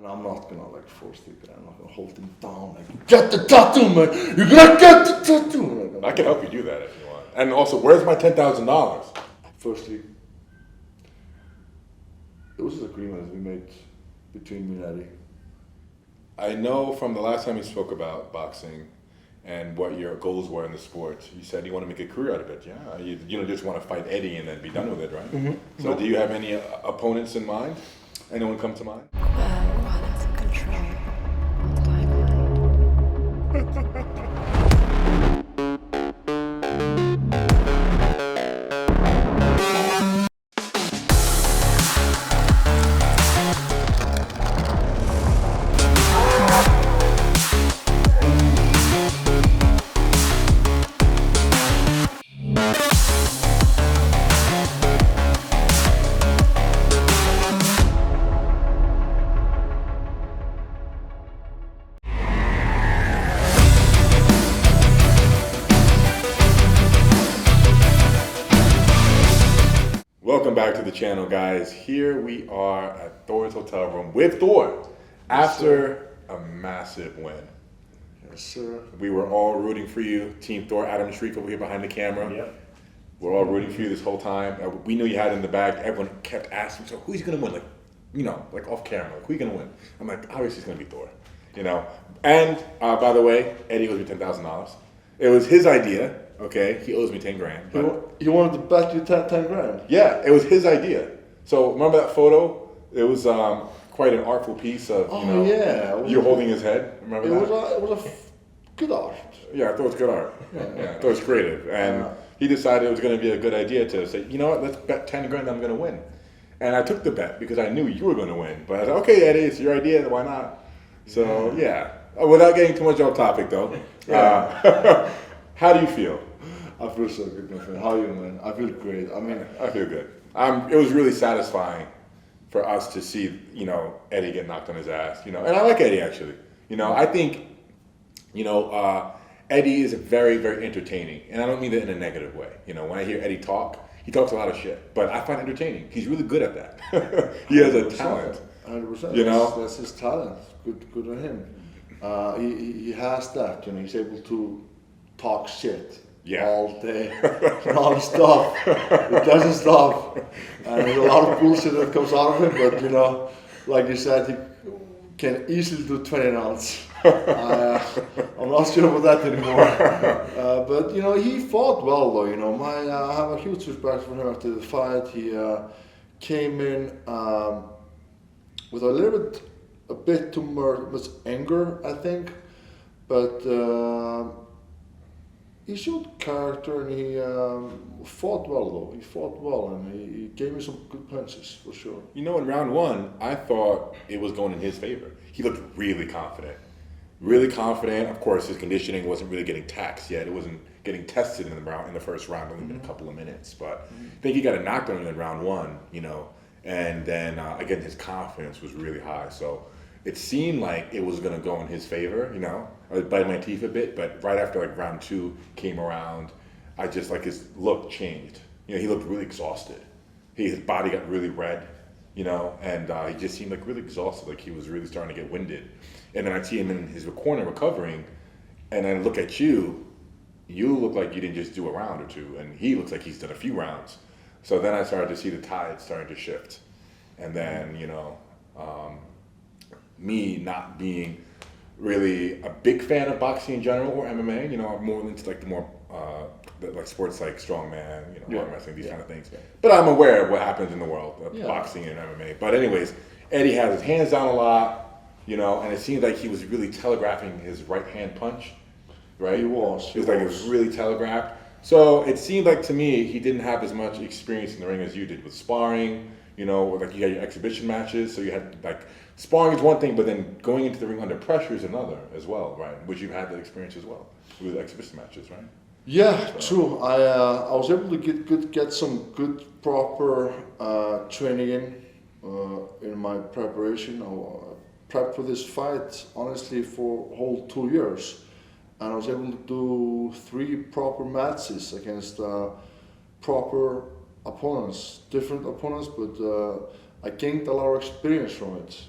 And I'm not gonna like force it. I'm not gonna hold him down. Like, get the tattoo, man. You gotta get the tattoo. I can help you do that if you want. And also, where's my $10,000? Firstly, it was an agreement we made between me and Eddie. I know from the last time you spoke about boxing and what your goals were in the sport, you said you want to make a career out of it. Yeah, you don't just want to fight Eddie and then be done with it, right? Mm-hmm. So, do you have any opponents in mind? Anyone come to mind? While has control of timeline. Welcome back to the channel, guys. Here we are at Thor's hotel room with Thor after a massive win. Yes, sir. We were all rooting for you. Team Thor, Adam Shriek over here behind the camera. Yep. We're all rooting for you this whole time. We knew you had it in the bag. Everyone kept asking, so who's going to win? Like, you know, like off camera, like, who's going to win? I'm like, obviously it's going to be Thor, you know. And by the way, Eddie owes me $10,000. It was his idea. Okay, he owes me 10 grand. But He wanted to bet you 10 grand? yeah, it was his idea. So remember that photo? It was quite an artful piece of, you know, yeah. you holding his head. Remember that? It was a good art. Yeah, I thought it was good art. Yeah, I thought it was creative. And he decided it was going to be a good idea to say, you know what, let's bet 10 grand I'm going to win. And I took the bet because I knew you were going to win. But I was like, okay, Eddie, it's your idea, why not? So, yeah. Without getting too much off topic, though. How do you feel? I feel so good, my friend. How are you, man? I feel great. I mean, I feel good. It was really satisfying for us to see, you know, Eddie get knocked on his ass, you know. And I like Eddie, actually. You know, I think, you know, Eddie is very, very entertaining. And I don't mean that in a negative way. You know, when I hear Eddie talk, he talks a lot of shit. But I find it entertaining. He's really good at that. He has a talent. 100%. You know? That's his talent. Good on him. He has that, you know, he's able to talk shit. Yeah. All day, non-stop. It doesn't stop. And there's a lot of bullshit that comes out of him, but you know, like you said, he can easily do 20 rounds. I'm not sure about that anymore. But you know, he fought well though, you know. I have a huge respect for him after the fight. He came in with a bit too much anger, I think. But he showed character and he fought well though. He fought well and he gave me some good punches for sure. You know, in round one, I thought it was going in his favor. He looked really confident. Really confident. Of course, his conditioning wasn't really getting taxed yet. It wasn't getting tested in the first round, only been a couple of minutes. But I think he got a knockdown in round one, you know. And then, again, his confidence was really high. So it seemed like it was going to go in his favor, you know. I was biting my teeth a bit, but right after like round two came around, I just like his look changed. You know, he looked really exhausted. His body got really red, you know, and he just seemed like really exhausted, like he was really starting to get winded. And then I see him in his corner recovering, and I look at you. You look like you didn't just do a round or two, and he looks like he's done a few rounds. So then I started to see the tide starting to shift, and then you know, me not being really a big fan of boxing in general or MMA. You know, I'm more into like the more like sports like strongman, you know, arm wrestling, these kind of things. But I'm aware of what happens in the world of boxing and MMA. But anyways, Eddie has his hands down a lot, you know, and it seemed like he was really telegraphing his right hand punch, right? He was. It was really telegraphed. So it seemed like to me he didn't have as much experience in the ring as you did with sparring. You know, like you had your exhibition matches, so you had like sparring is one thing, but then going into the ring under pressure is another as well, right? Which you've had that experience as well with exhibition matches, right? Yeah, true. I was able to get some good proper training in my preparation. I prepped for this fight honestly for a whole 2 years, and I was able to do 3 proper matches against proper opponents, different opponents, but I gained a lot of experience from it.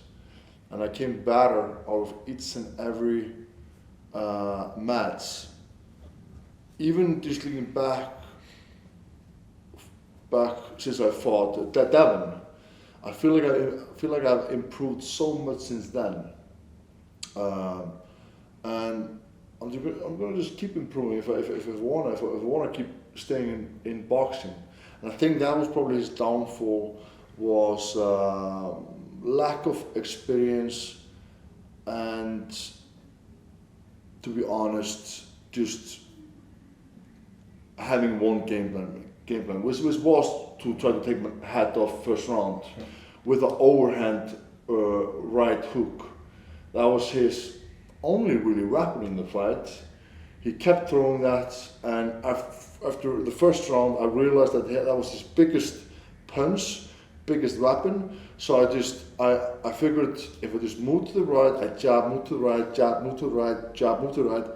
and I came better out of each and every match. Even just looking back since I fought Devon, I feel like I've improved so much since then, and I'm gonna just keep improving if I wanna keep staying in boxing. And I think that was probably his downfall, was lack of experience, and to be honest, just having one game plan, which was to try to take my head off first round with an overhand right hook. That was his only really weapon in the fight. He kept throwing that, and after the first round, I realized that that was his biggest punch, biggest weapon. So I figured if I just move to the right, I jab, move to the right, jab, move to the right, jab, move to the right,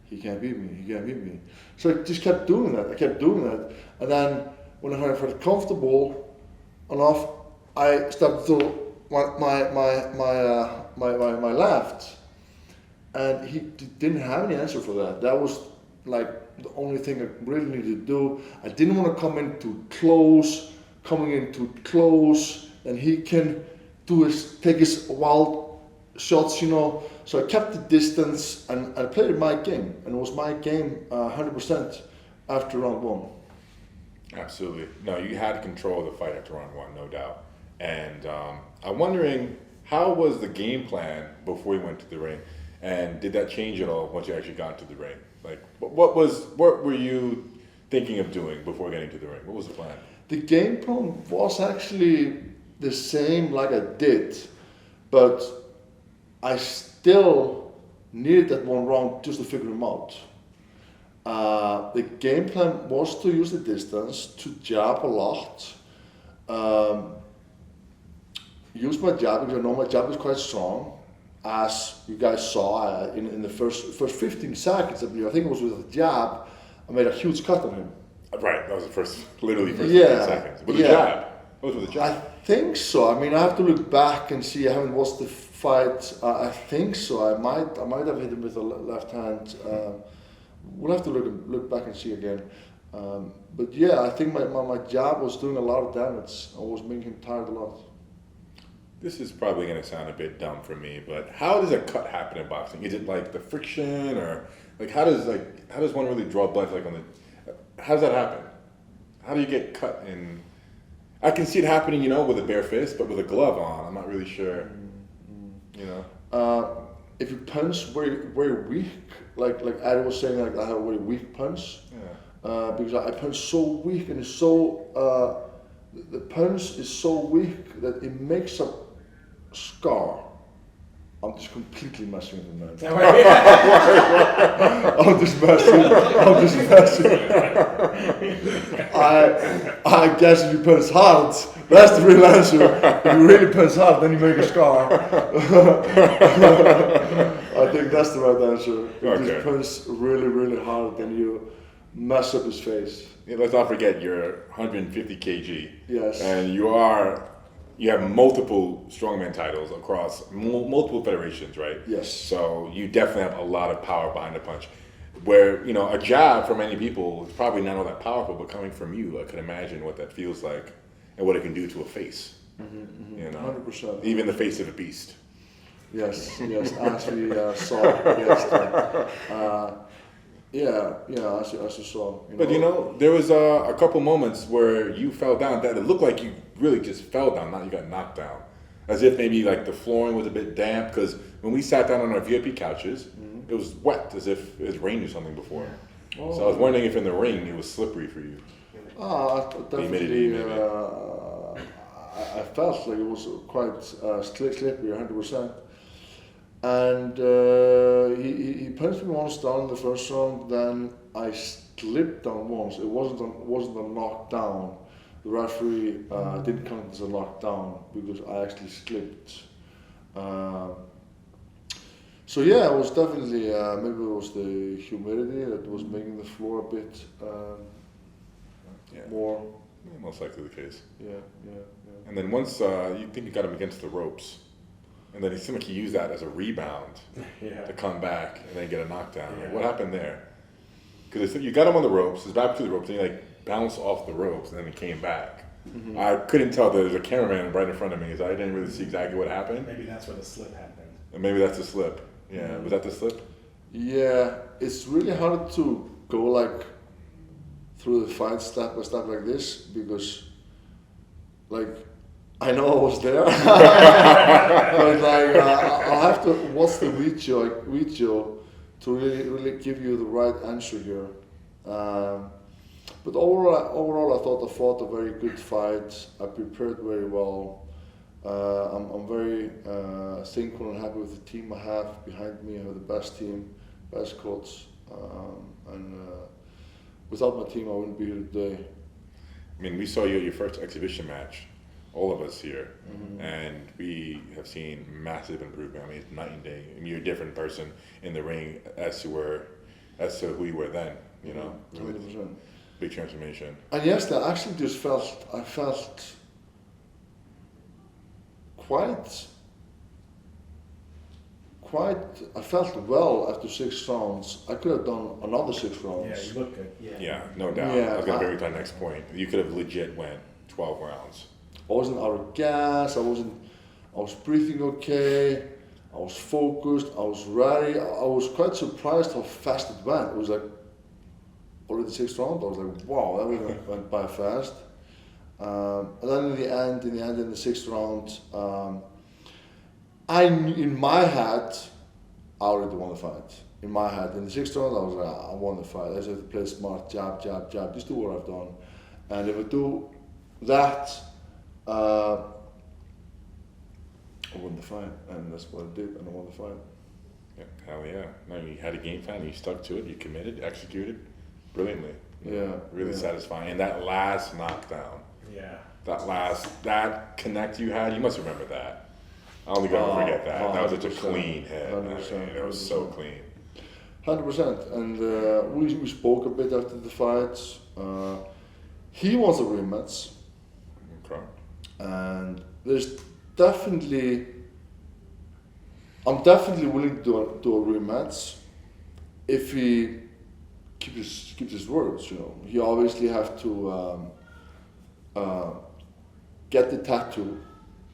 he can't beat me. So I just kept doing that. And then when I felt comfortable enough, I stepped to my left, and he didn't have any answer for that. That was like the only thing I really needed to do. I didn't want to come in too close, and he can take his wild shots, So I kept the distance, and I played my game, and it was my game 100% after round one. Absolutely. No, you had control of the fight after round one, no doubt. And I'm wondering, how was the game plan before you went to the ring? And did that change at all once you actually got to the ring? Like, what were you thinking of doing before getting to the ring? What was the plan? The game plan was actually the same like I did, but I still needed that one round just to figure him out. The game plan was to use the distance, to jab a lot, use my jab because I know my jab is quite strong. As you guys saw in the first 15 seconds, I think it was with a jab, I made a huge cut on him. Right, that was the literally first 15 seconds. With a jab? What was with a jab? I think so. I mean, I have to look back and see. I haven't watched the fight. I think so. I might have hit him with the left hand. We'll have to look back and see again. But yeah, I think my jab was doing a lot of damage. I was making him tired a lot. This is probably going to sound a bit dumb for me, but how does a cut happen in boxing? Is it like the friction, or like how does one really draw blood? How does that happen? How do you get cut in? I can see it happening, with a bare fist, but with a glove on, I'm not really sure. If you punch very, very weak, like Adam was saying, like I have a very weak punch. Yeah. Because I punch so weak, and it's so the punch is so weak that it makes a scar. I'm just completely messing with the man. I'm just messing. I guess if you punch hard, that's the real answer. If you really punch hard, then you make a scar. I think that's the right answer. If you just punch really, really hard, then you mess up his face. Yeah, let's not forget you're 150 kg. Yes. And you have multiple strongman titles across multiple federations, right? Yes. So you definitely have a lot of power behind the punch. Where, a jab for many people is probably not all that powerful, but coming from you, I can imagine what that feels like and what it can do to a face. 100%. Even the face of a beast. Yes, as we saw yesterday. As you saw. But there was a couple moments where you fell down that it looked like you really just fell down, not you got knocked down. As if maybe like the flooring was a bit damp, because when we sat down on our VIP couches, it was wet, as if it had rained or something before. Oh. So I was wondering if in the ring it was slippery for you. Definitely. I felt like it was quite slippery, 100%. And he punched me once down in the first round. Then I slipped down once. It wasn't a knockdown. The referee didn't count it as a knockdown because I actually slipped. So yeah, it was definitely maybe it was the humidity that was making the floor a bit more. Most likely the case. Yeah. And then once you think you got him against the ropes, And then it seemed like he used that as a rebound to come back and then get a knockdown. Like, what happened there? Because you got him on the ropes, his back to the ropes, and he like bounced off the ropes and then he came back. Mm-hmm. I couldn't tell. There was a cameraman right in front of me, so I didn't really see exactly what happened. Maybe that's where the slip happened. And maybe that's the slip. Yeah, was that the slip? Yeah, it's really hard to go like through the fight step by step like this because, like, I know I was there, but like I'll have to watch the video to really give you the right answer here. But overall, I thought I fought a very good fight. I prepared very well. I'm very thankful and happy with the team I have behind me. I have the best team, best coach, and without my team, I wouldn't be here today. I mean, we saw you at your first exhibition match, all of us here, and we have seen massive improvement. I mean, it's night and day. I mean, you're a different person in the ring as to who you were then. You know, 100%. Big transformation. And yes, I actually just felt I felt well after 6 rounds. I could have done another 6 rounds. Yeah, you look good. Yeah, no doubt. Yeah, I was going to bring you to the next point. You could have legit went 12 rounds. I wasn't out of gas, I was breathing okay, I was focused, I was ready. I was quite surprised how fast it went. It was like already 6 rounds. I was like, wow, that really went by fast. And then in the end, in the 6th round, I knew in my head, I already won the fight. In my head, in the 6th round, I was like, I won the fight. I just have to play smart, jab, jab, jab, just do what I've done. And if I do that, I won the fight, and that's what I did, and I won the fight. Yeah, hell yeah. No, you had a game plan, you stuck to it, you committed, executed brilliantly. Yeah. Really satisfying. And that last knockdown, Yeah. that connect you had, you must remember that. I don't think I'll ever forget that. That was such a clean hit. 100%, it was so clean. 100%. And we spoke a bit after the fight. He wants a rematch. Okay. And I'm definitely willing to do a rematch if he keeps his words. You know, he obviously have to get the tattoo,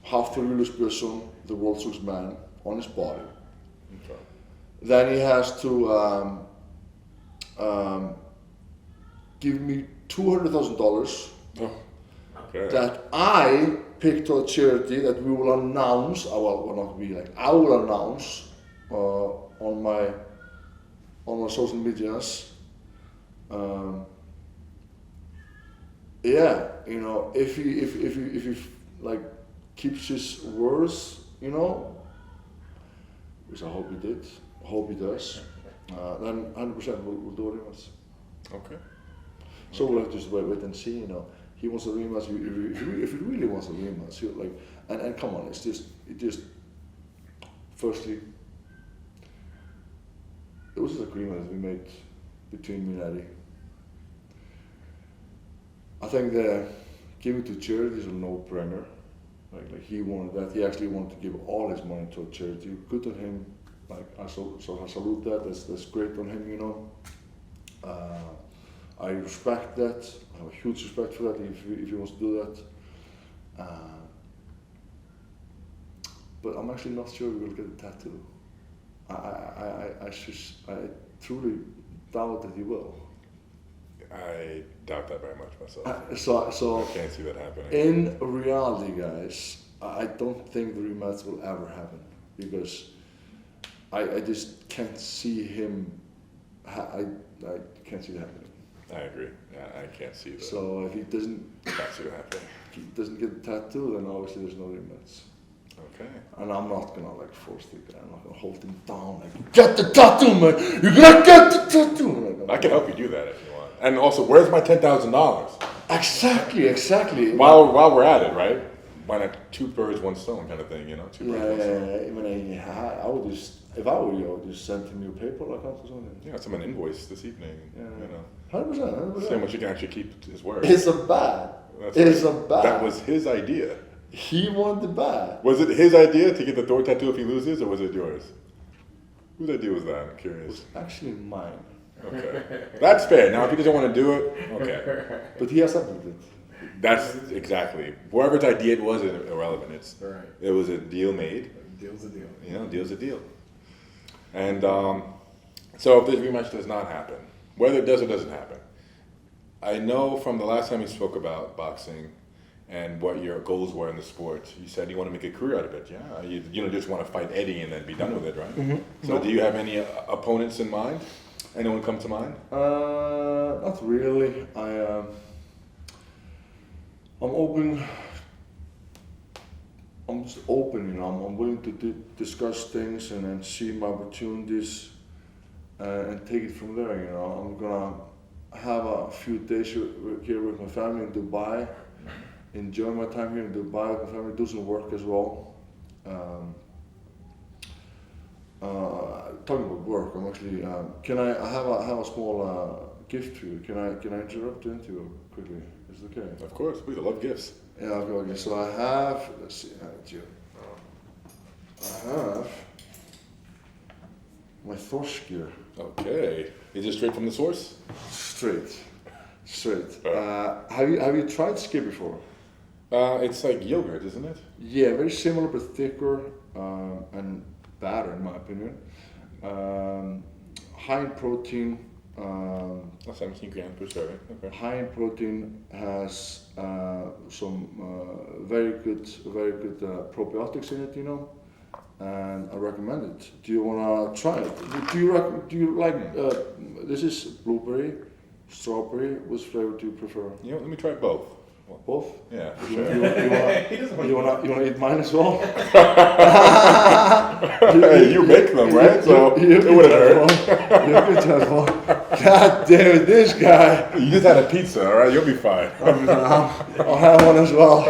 have the realest person, the world's strongest man, on his body. Okay. Then he has to give me $200,000 Okay. that I picked to a charity that we will announce. I will announce on my social medias. Yeah, you know, if he like keeps his words, you know, which I hope he did, I hope he does, then 100% we'll do a rematch. Okay. So we'll have to just wait and see, you know. He wants a rematch. If he really wants a rematch, he'll like, and come on, it just. Firstly, it was an agreement that we made between me and Eddie. I think the giving to charity is a no-brainer. Like he wanted that. He actually wanted to give all his money to a charity. Good on him. Like I salute that. That's great on him, you know. I respect that. I have a huge respect for that if he wants to do that. But I'm actually not sure we will get a tattoo. I truly doubt that he will. I doubt that very much myself. So I can't see that happening. in reality, guys, I don't think the rematch will ever happen because I just can't see him. I can't see it happening. I agree. I can't see that. So if he doesn't happening. get the tattoo, then obviously there's no rematch. Okay. And I'm not gonna like force the guy. I'm not gonna hold him down. Like, get the tattoo, man. You gotta get the tattoo. I can help you do that if you want. And also, where's my $10,000? Exactly. While we're at it, right? Why not 2 birds, 1 stone kind of thing, you know? 2 birds, 1 stone. I would just, if I were you, I would just send him your PayPal account or something. Yeah, send him an invoice this evening. Yeah. You know. 100%. See how much you can actually keep his word. It's a bad. That was his idea. He wanted the bat. Was it his idea to get the Thor tattoo if he loses, or was it yours? Whose idea was that? I'm It curious. was actually mine. Okay. That's fair. Now, if he doesn't want to do it, okay. But he has something with it. That's exactly. Whoever's idea it was irrelevant. Right. It was a deal made. Deal's a deal. You know, deal's a deal. And so if this rematch does not happen, whether it does or doesn't happen, I know from the last time we spoke about boxing and what your goals were in the sport, you said you want to make a career out of it. Yeah, you don't just want to fight Eddie and then be done with it, right? Mm-hmm. So do you have any opponents in mind? Anyone come to mind? Not really. I'm open. I'm just open, you know. I'm willing to discuss things and then see my opportunities and take it from there. You know, I'm gonna have a few days here with my family in Dubai. Enjoy my time here in Dubai with my family. Do some work as well. Talking about work, I'm actually. Can I have a small gift for you? Can I interrupt the interview quickly? Is it okay? Of course, we love gifts. Yeah, okay. So I have. Let's see. I have my Thor gear. Okay. Is it straight from the source? Straight. Have you tried ski before? It's like yogurt, isn't it? Yeah, very similar but thicker and better in my opinion. High in protein. 17 grams per serving. Okay. High in protein has some very good probiotics in it, you know, and I recommend it. Do you wanna try it? Do you like? This is blueberry, strawberry. Which flavor do you prefer? You know, let me try both. Both. Yeah, for You sure. wanna eat mine as well? Hey, you make them, right? So it wouldn't hurt. You can try one. God damn it, this guy. You just had a pizza, all right? You'll be fine. I'll have one as well.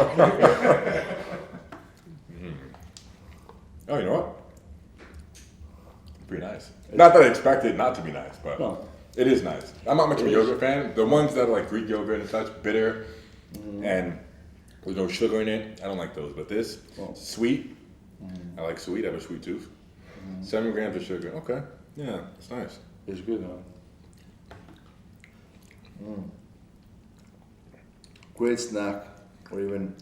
Oh, you know what? Pretty nice. Not that I expected it not to be nice, but No. it is nice. I'm not much of a yogurt fan. The ones that are like Greek yogurt and such, bitter, and there's no sugar in it. I don't like those. But this, sweet. I like sweet. I have a sweet tooth. 7 grams of sugar. Okay. Yeah, it's nice. It's good, huh? Great snack, or even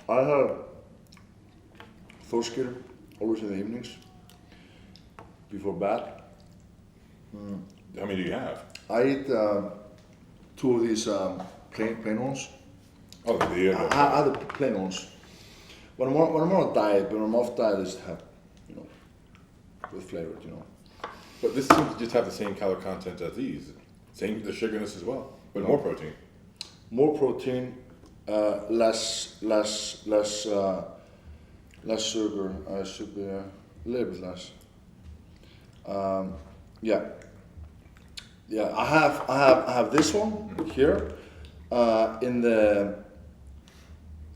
I have Thorskir always in the evenings before bed. How many do you have? I eat 2 of these plain ones. Oh, the I have the plain ones. When I'm on a diet, when I'm off diet, I just have, you know, with flavored, you know. But this seems to just have the same calorie content as these. Same the sugarness as well, but more protein. More protein, less sugar. Should be a little bit less. Yeah. I have this one here in the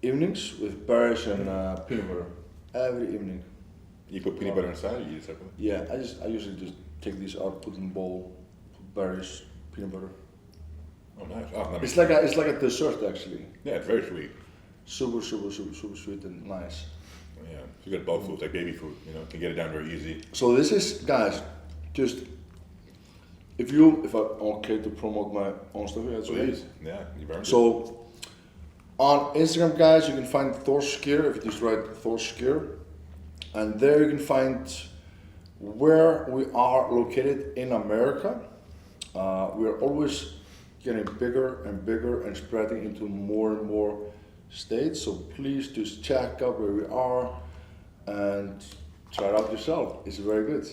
evenings with berries and peanut butter every evening. You put peanut butter inside, or you eat it separately? Yeah, I usually just take these out, put in a bowl, put berries, peanut butter. Oh, nice. Oh, that makes It's like a dessert actually. yeah, it's very sweet. Super sweet and nice. Yeah, you got bulk foods like baby food. You know, can get it down very easy. So this is, guys, just if I'm okay to promote my own stuff here, that's great. Please, yeah, you've earned it. So on Instagram, guys, you can find Thorskir if you just write Thorskir, and there you can find where we are located in America. We are always getting bigger and bigger and spreading into more and more states. So please just check out where we are and try it out yourself. It's very good.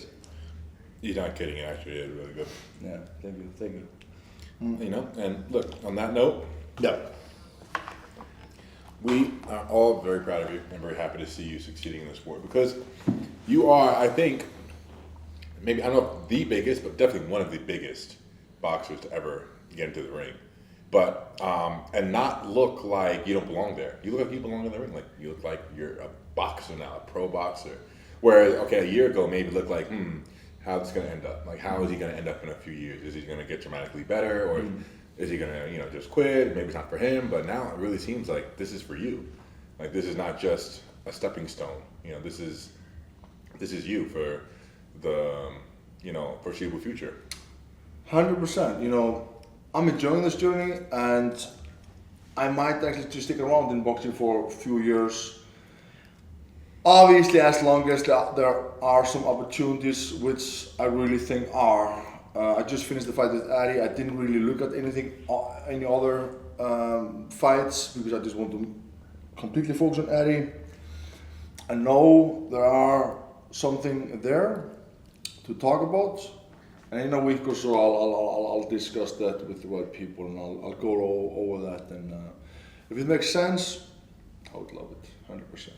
You're not kidding, actually, it's really good. Yeah, thank you. You know, and look, on that note, Yeah. we are all very proud of you and very happy to see you succeeding in this sport because you are, I think, maybe, I don't know if the biggest, but definitely one of the biggest boxers to ever get into the ring. But, and not look like you don't belong there. You look like you belong in the ring. Like, you look like you're a boxer now, a pro boxer. Whereas, okay, a year ago, maybe it looked like, how's this going to end up? Like, how is he going to end up in a few years? Is he going to get dramatically better? Or is he gonna, just quit? Maybe it's not for him, but now it really seems like this is for you. Like this is not just a stepping stone. This is you for the foreseeable future. 100%. I'm enjoying this journey, and I might actually just stick around in boxing for a few years. Obviously, as long as there are some opportunities, which I really think are. I just finished the fight with Addy. I didn't really look at any other fights because I just want to completely focus on Addy. I know there are something there to talk about. And in a week or so, I'll discuss that with the right people, and I'll go over that. And if it makes sense, I would love it, 100%.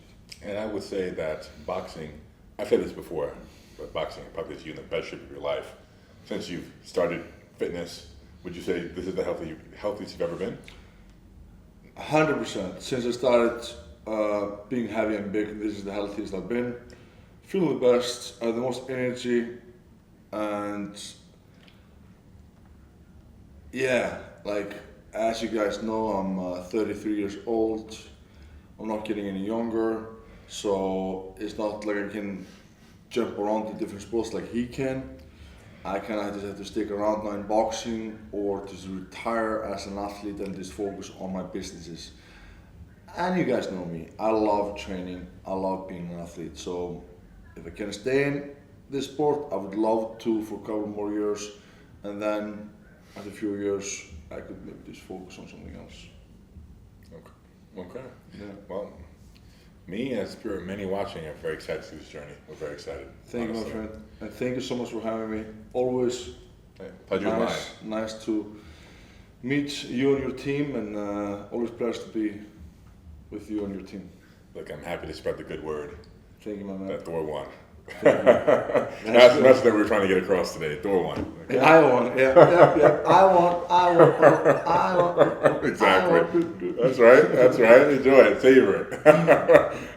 And I would say that boxing, I've said this before, but boxing probably is you in the best shape of your life. Since you've started fitness, would you say this is the healthiest you've ever been? 100%. Since I started being heavy and big, this is the healthiest I've been. Feel the best, the most energy. And yeah, like as you guys know, I'm 33 years old. I'm not getting any younger, so it's not like I can jump around to different sports like he can. I kind of just have to stick around now in boxing, or just retire as an athlete and just focus on my businesses. And you guys know me, I love training, I love being an athlete. So if I can stay in this sport, I would love to for a couple more years, and then after a few years I could maybe just focus on something else. Okay. Yeah. Well, me as many watching, I'm very excited to see this journey. We're very excited. Thank you, my friend, and thank you so much for having me. Always pleasure of mine. Nice to meet you and your team, and always pleasure to be with you and your team. Look, I'm happy to spread the good word. Thank you, my man. That Thor won. That's the message that we're trying to get across today. Thor won. Okay? I won. Yeah. I won. Exactly. That's right. Enjoy it. Savor it.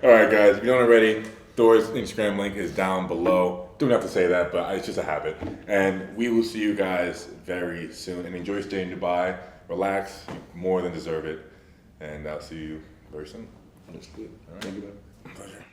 All right, guys. If you don't already, Thor's Instagram link is down below. Don't have to say that, but it's just a habit. And we will see you guys very soon. And enjoy staying in Dubai. Relax. You more than deserve it. And I'll see you very soon. That's good. All right. Thank you, man. Pleasure.